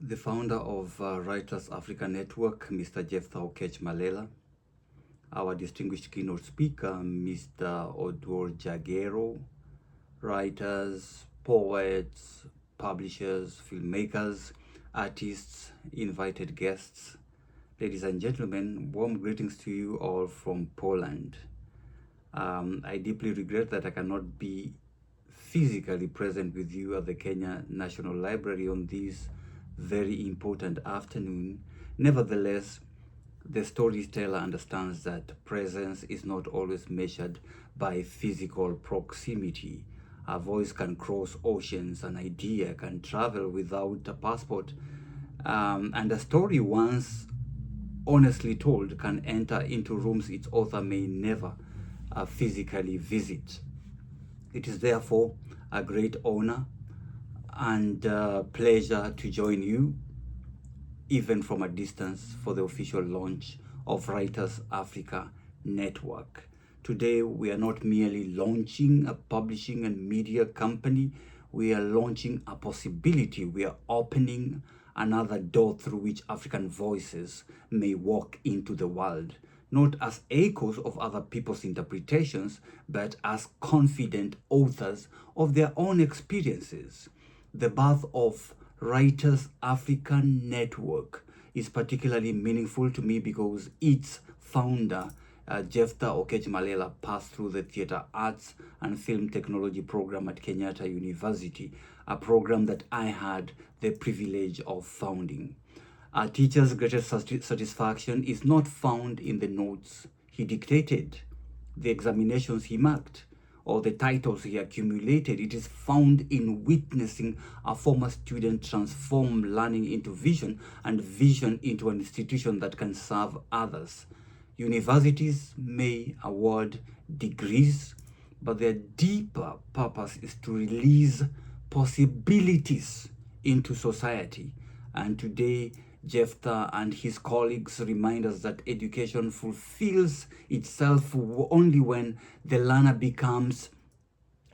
The founder of Writers Africa Network, Mr. Jephthah Okech Malela, our distinguished keynote speaker, Mr. Odwor Jagero, writers, poets, publishers, filmmakers, artists, invited guests. Ladies and gentlemen, warm greetings to you all from Poland. I deeply regret that I cannot be physically present with you at the Kenya National Library on this very important afternoon. Nevertheless, the storyteller understands that presence is not always measured by physical proximity. A voice can cross oceans, an idea can travel without a passport, and a story once honestly told can enter into rooms its author may never physically visit. It is therefore a great honor and pleasure to join you, even from a distance, for the official launch of Writers Africa Network. Today, we are not merely launching a publishing and media company, we are launching a possibility. We are opening another door through which African voices may walk into the world, not as echoes of other people's interpretations, but as confident authors of their own experiences. The birth of Writers Africa Network is particularly meaningful to me because its founder, Jephthah Okech Malela, passed through the Theatre Arts and Film Technology program at Kenyatta University, a program that I had the privilege of founding. A teacher's greatest satisfaction is not found in the notes he dictated, the examinations he marked, or the titles he accumulated. It is found in witnessing a former student transform learning into vision and vision into an institution that can serve others. Universities may award degrees, but their deeper purpose is to release possibilities into society. And today, Jephthah and his colleagues remind us that education fulfills itself only when the learner becomes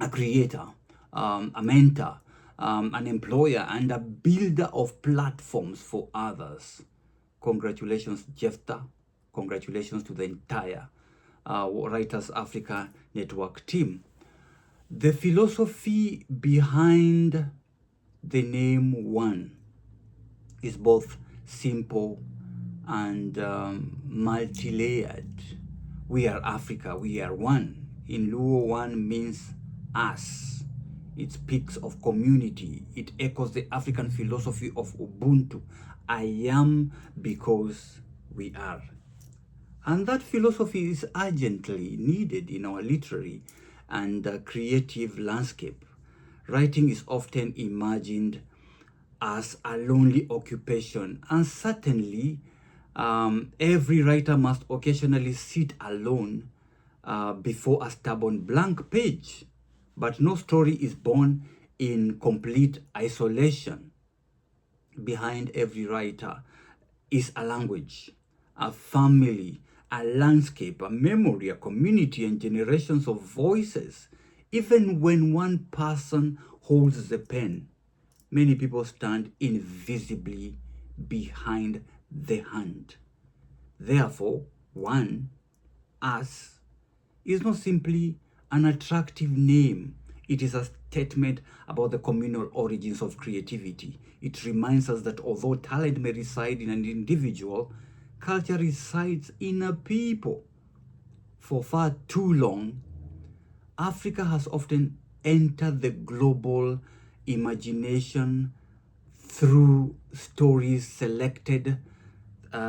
a creator, a mentor, an employer, and a builder of platforms for others. Congratulations, Jephthah. Congratulations to the entire Writers Africa Network team. The philosophy behind the name One is both simple and multi-layered. We are Africa, we are one. In Luo, one means us. It speaks of community. It echoes the African philosophy of Ubuntu. I am because we are. And that philosophy is urgently needed in our literary and creative landscape. Writing is often imagined as a lonely occupation, and certainly every writer must occasionally sit alone before a stubborn blank page. But no story is born in complete isolation. Behind every writer is a language, a family, a landscape, a memory, a community, and generations of voices. Even when one person holds the pen, many people stand invisibly behind the hand. Therefore, one, us, is not simply an attractive name. It is a statement about the communal origins of creativity. It reminds us that although talent may reside in an individual, culture resides in a people. For far too long, Africa has often entered the global imagination through stories selected,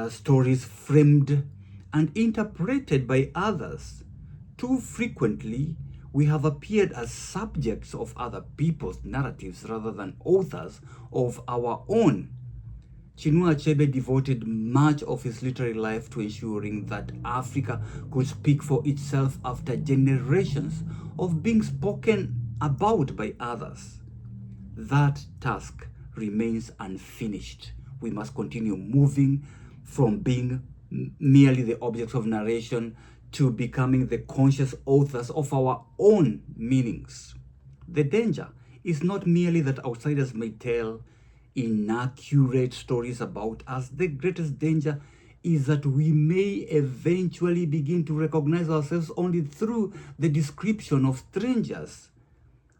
stories framed and interpreted by others. Too frequently, we have appeared as subjects of other people's narratives rather than authors of our own. Chinua Achebe devoted much of his literary life to ensuring that Africa could speak for itself after generations of being spoken about by others. That task remains unfinished. We must continue moving from being merely the objects of narration to becoming the conscious authors of our own meanings. The danger is not merely that outsiders may tell inaccurate stories about us. The greatest danger is that we may eventually begin to recognize ourselves only through the description of strangers.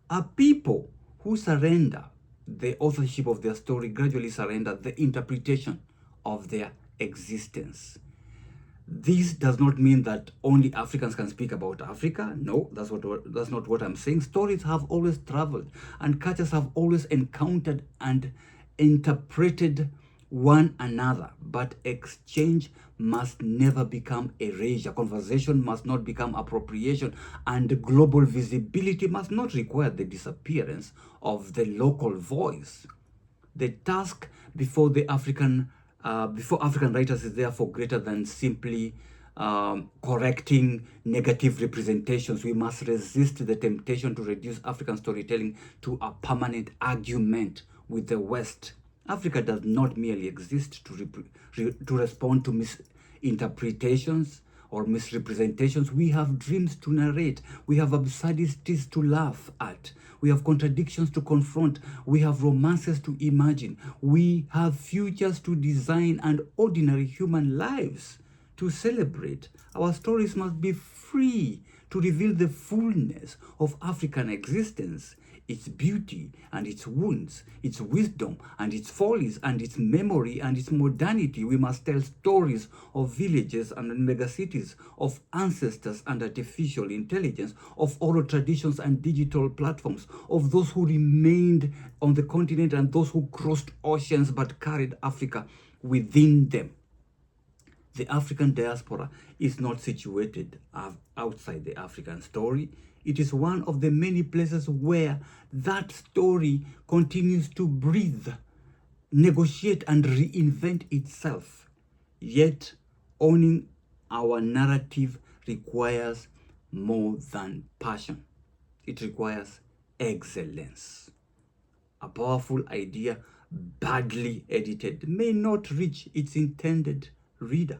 A people who surrender the authorship of their story gradually surrender the interpretation of their existence. This does not mean that only Africans can speak about Africa. No, that's not what I'm saying. Stories have always traveled, and cultures have always encountered and interpreted one another, but exchange must never become erasure. Conversation must not become appropriation, and global visibility must not require the disappearance of the local voice. The task before African writers is therefore greater than simply correcting negative representations. We must resist the temptation to reduce African storytelling to a permanent argument with the West. Africa does not merely exist to respond to misinterpretations or misrepresentations. We have dreams to narrate. We have absurdities to laugh at. We have contradictions to confront. We have romances to imagine. We have futures to design and ordinary human lives to celebrate. Our stories must be free to reveal the fullness of African existence, its beauty and its wounds, its wisdom and its follies and its memory and its modernity. We must tell stories of villages and megacities, of ancestors and artificial intelligence, of oral traditions and digital platforms, of those who remained on the continent and those who crossed oceans but carried Africa within them. The African diaspora is not situated outside the African story. It is one of the many places where that story continues to breathe, negotiate, and reinvent itself. Yet, owning our narrative requires more than passion. It requires excellence. A powerful idea, badly edited, may not reach its intended reader.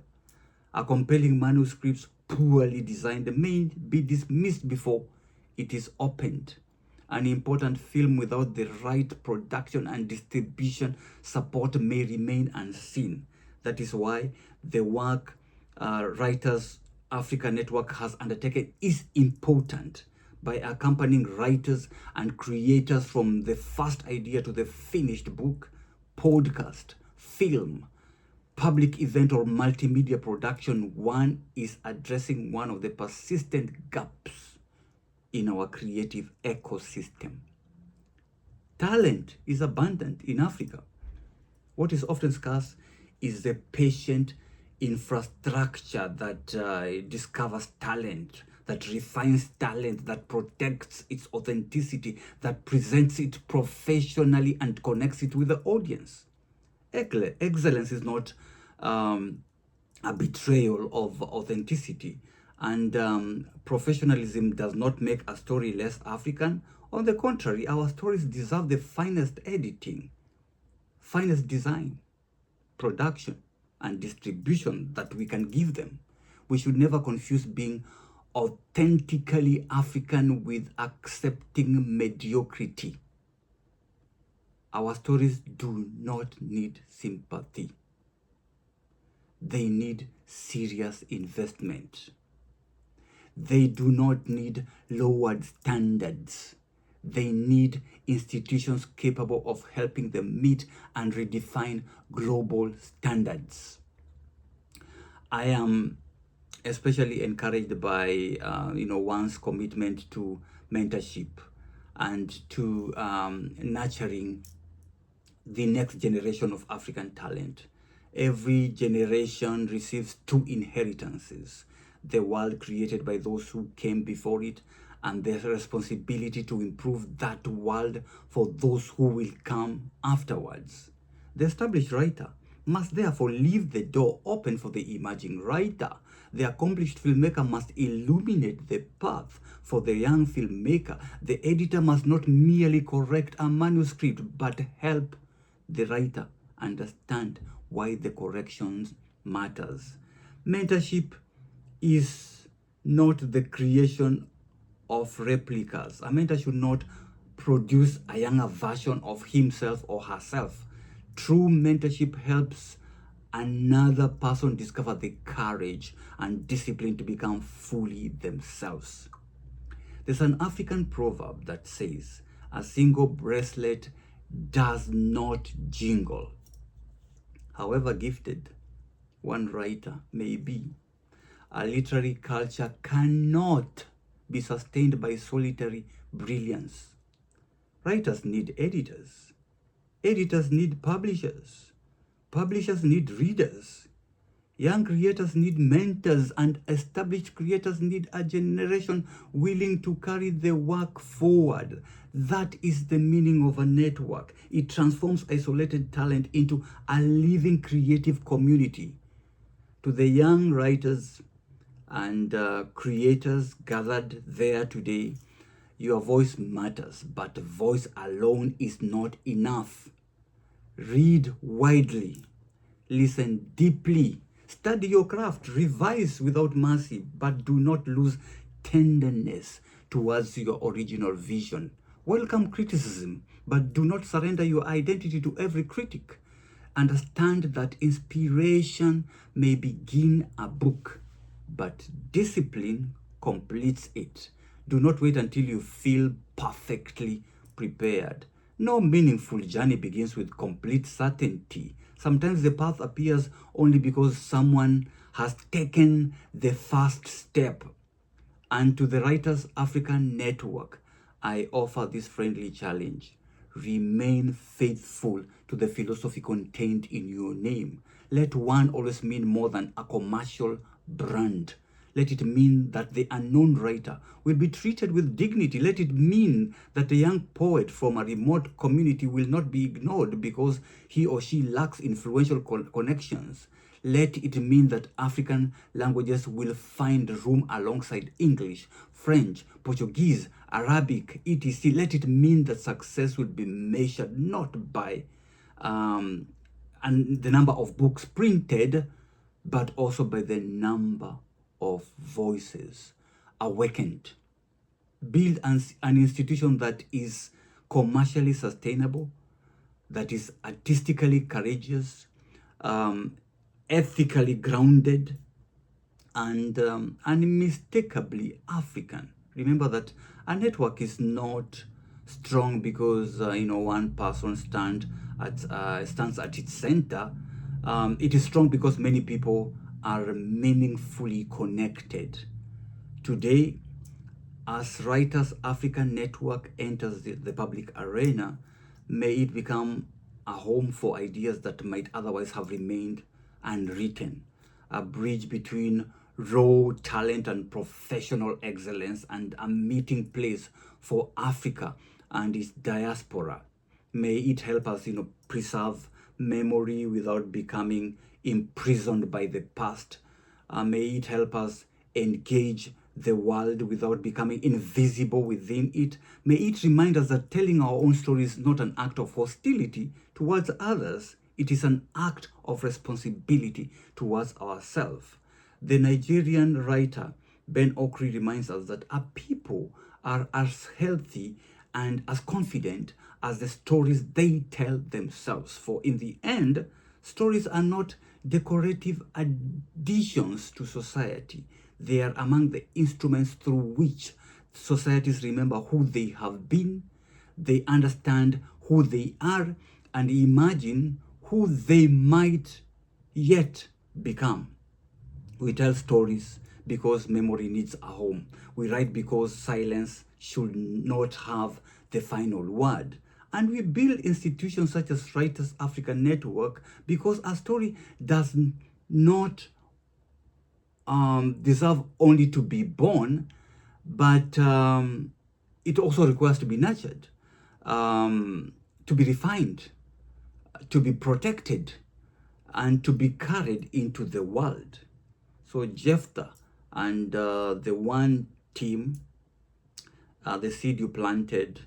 A compelling manuscript, poorly designed, may be dismissed before it is opened. An important film without the right production and distribution support may remain unseen. That is why the work Writers Africa Network has undertaken is important. By accompanying writers and creators from the first idea to the finished book, podcast, film, public event, or multimedia production, one is addressing one of the persistent gaps in our creative ecosystem. Talent is abundant in Africa. What is often scarce is the patient infrastructure that discovers talent, that refines talent, that protects its authenticity, that presents it professionally and connects it with the audience. Excellence is not a betrayal of authenticity, and professionalism does not make a story less African. On the contrary, our stories deserve the finest editing, finest design, production, and distribution that we can give them. We should never confuse being authentically African with accepting mediocrity. Our stories do not need sympathy. They need serious investment. They do not need lowered standards. They need institutions capable of helping them meet and redefine global standards. I am especially encouraged by one's commitment to mentorship and to nurturing the next generation of African talent. Every generation receives two inheritances: the world created by those who came before it, and the responsibility to improve that world for those who will come afterwards. The established writer must therefore leave the door open for the emerging writer. The accomplished filmmaker must illuminate the path for the young filmmaker. The editor must not merely correct a manuscript, but help the writer understand why the corrections matters. Mentorship is not the creation of replicas. A mentor should not produce a younger version of himself or herself. True mentorship helps another person discover the courage and discipline to become fully themselves. There's an African proverb that says, a single bracelet does not jingle. However gifted one writer may be, a literary culture cannot be sustained by solitary brilliance. Writers need editors. Editors need publishers. Publishers need readers. Young creators need mentors, and established creators need a generation willing to carry the work forward. That is the meaning of a network. It transforms isolated talent into a living creative community. To the young writers and creators gathered there today, your voice matters, but voice alone is not enough. Read widely, listen deeply, study your craft, revise without mercy, but do not lose tenderness towards your original vision. Welcome criticism, but do not surrender your identity to every critic. Understand that inspiration may begin a book, but discipline completes it. Do not wait until you feel perfectly prepared. No meaningful journey begins with complete certainty. Sometimes the path appears only because someone has taken the first step. And to the Writers African Network, I offer this friendly challenge. Remain faithful to the philosophy contained in your name. Let one always mean more than a commercial brand. Let it mean that the unknown writer will be treated with dignity. Let it mean that a young poet from a remote community will not be ignored because he or she lacks influential connections. Let it mean that African languages will find room alongside English, French, Portuguese, Arabic, etc. Let it mean that success will be measured not by and the number of books printed, but also by the number of voices awakened. Build an institution that is commercially sustainable, that is artistically courageous, ethically grounded, and unmistakably African. Remember that a network is not strong because one person stands at its center. It is strong because many people are meaningfully connected. Today, as Writers African Network enters the public arena, may it become a home for ideas that might otherwise have remained unwritten, a bridge between raw talent and professional excellence, and a meeting place for Africa and its diaspora. May it help us, preserve memory without becoming imprisoned by the past. May it help us engage the world without becoming invisible within it. May it remind us that telling our own story is not an act of hostility towards others. It is an act of responsibility towards ourselves. The Nigerian writer Ben Okri reminds us that our people are as healthy and as confident as the stories they tell themselves. For in the end, stories are not decorative additions to society. They are among the instruments through which societies remember who they have been, they understand who they are, and imagine who they might yet become. We tell stories because memory needs a home. We write because silence should not have the final word. And we build institutions such as Writers African Network because a story does not deserve only to be born, but it also requires to be nurtured, to be refined, to be protected, and to be carried into the world. So Jephthah and the one team, the seed you planted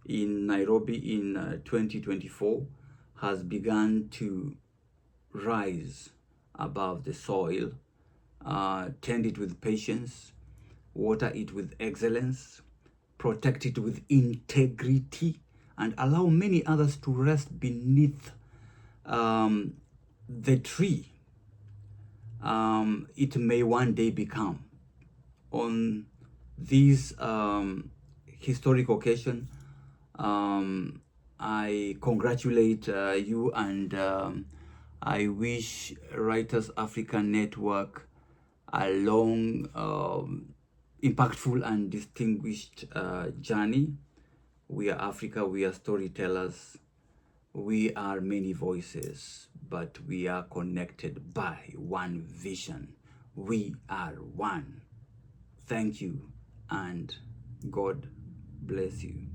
in Nairobi in 2024 has begun to rise above the soil. Tend it with patience, water it with excellence, protect it with integrity, and allow many others to rest beneath the tree it may one day become. On this historic occasion, I congratulate you, and I wish Writers Africa Network a long, impactful and distinguished journey. We are Africa, we are storytellers, we are many voices, but we are connected by one vision. We are one. Thank you, and God bless you.